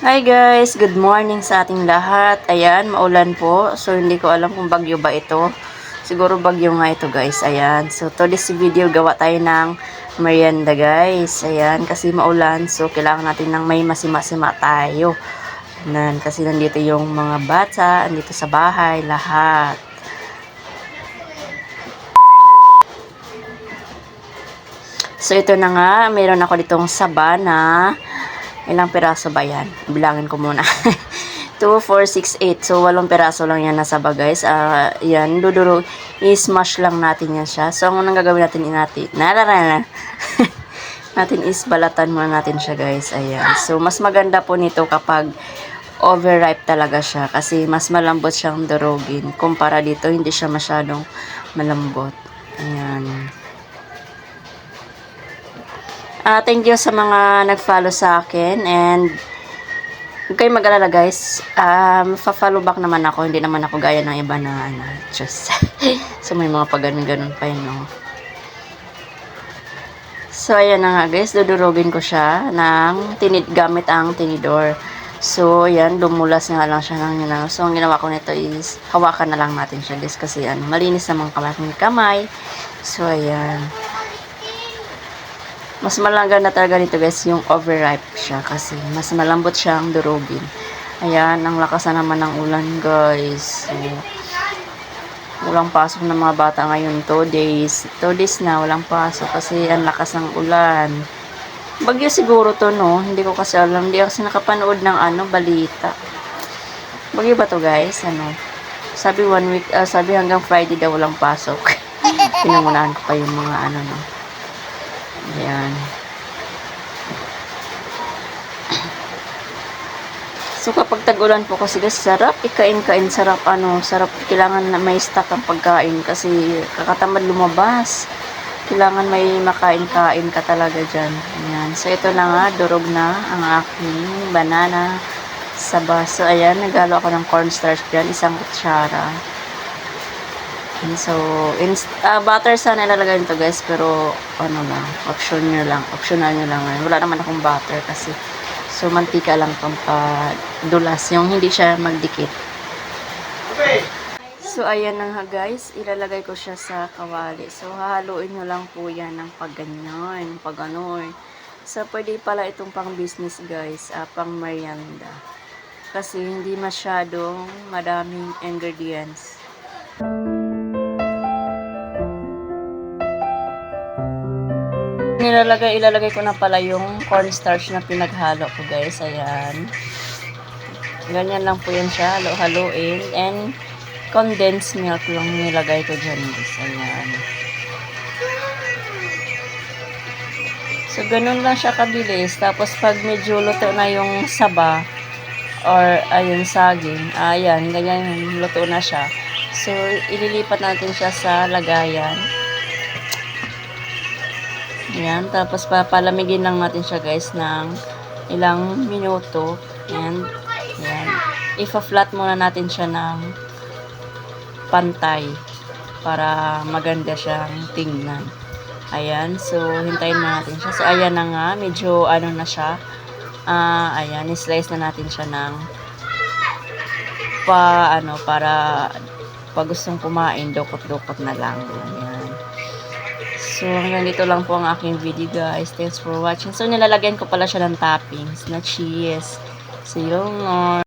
Hi guys, good morning sa ating lahat. Ayan, maulan po. So hindi ko alam kung bagyo ba ito. Siguro bagyo nga ito guys. Ayan. So today's video gawa tayo ng merienda guys. Ayan, kasi maulan. So kailangan natin ng may masima-sima tayo. Ayan, kasi nandito yung mga bata, nandito sa bahay, lahat. So ito na nga, mayroon ako ditong saba na ilang piraso ba yan? Bilangin ko muna. 2, 4, 6, 8. So, 8 piraso lang yan nasa ba, guys. Yan, duduro, i-smash lang natin yan siya. So, ang unang gagawin natin, natin is balatan muna natin siya, guys. Ayan. So, mas maganda po nito kapag overripe talaga siya. Kasi, mas malambot siyang durugin. Kumpara dito, hindi siya masyadong malambot. Ayan. Thank you sa mga nag-follow sa akin and huwag kayong mag-alala guys. Fa-follow back naman ako. Hindi naman ako gaya ng iba na just so may mga pag-ganun pa yun, no? So ayan na nga guys, dudurugin ko siya ng gamit ang tinidor. So ayan, dumulas nga lang siya ng yun. So ang ginawa ko nito is hawakan na lang natin siya guys kasi malinis naman kamay. So ayan. Mas malangga na talaga nito guys yung overripe siya kasi mas malambot siyang durugin. Ayan, ang lakas na naman ng ulan guys. So, walang pasok ng mga bata ngayon 2 days. 2 days na walang pasok kasi ang lakas ng ulan. Bagyo siguro to, no? Hindi ko kasi alam. Hindi kasi nakapanood ng balita. Bagyo ba to guys? Sabi 1 week, sabi hanggang Friday daw walang pasok. Pinangunahan ko pa yung mga no. Ayan. So kapag tag-ulan po kasi guys, sarap ikain-kain, sarap sarap, kailangan na may stock ang pagkain kasi kakatamad lumabas. Kailangan may makain-kain ka talaga diyan. Ayan. So ito na nga, durog na ang aking banana sa baso. Ayan, naghalo ako ng cornstarch diyan, 1 kutsara. So, butter sana ilalagay nito guys, pero lang, optional nyo lang. Wala naman akong butter kasi. So, mantika lang pampadulas, yung hindi siya magdikit. So, ayan na nga guys, ilalagay ko siya sa kawali. So, hahaluin nyo lang po yan ng pagganyan, paganoy. So, pwede pala itong pang business guys, pang merienda. Kasi hindi masyadong madaming ingredients. Ilalagay ko na pala yung cornstarch na pinaghalo ko guys. Ayan. Ganyan lang po yan siya. Halo-haluin. And condensed milk lang nilagay ko dyan guys. Ayan. So, ganun lang siya kabilis. Tapos, pag medyo luto na yung saba or ayun saging, ayan, ganyan luto na siya. So, ililipat natin siya sa lagayan. Ayan, tapos papalamigin lang natin siya guys ng ilang minuto. And, ayan, ipa-flat muna natin siya ng pantay para maganda siyang tingnan. Ayan, so hintayin na natin siya. So, ayan na nga, medyo na siya. Ayan, i-slice na natin siya ng para pag gustong kumain, dukot-dukot na lang. Ayan. So, hanggang dito lang po ang aking video guys. Thanks for watching. So, nilalagyan ko pala siya ng toppings na cheese. See you more.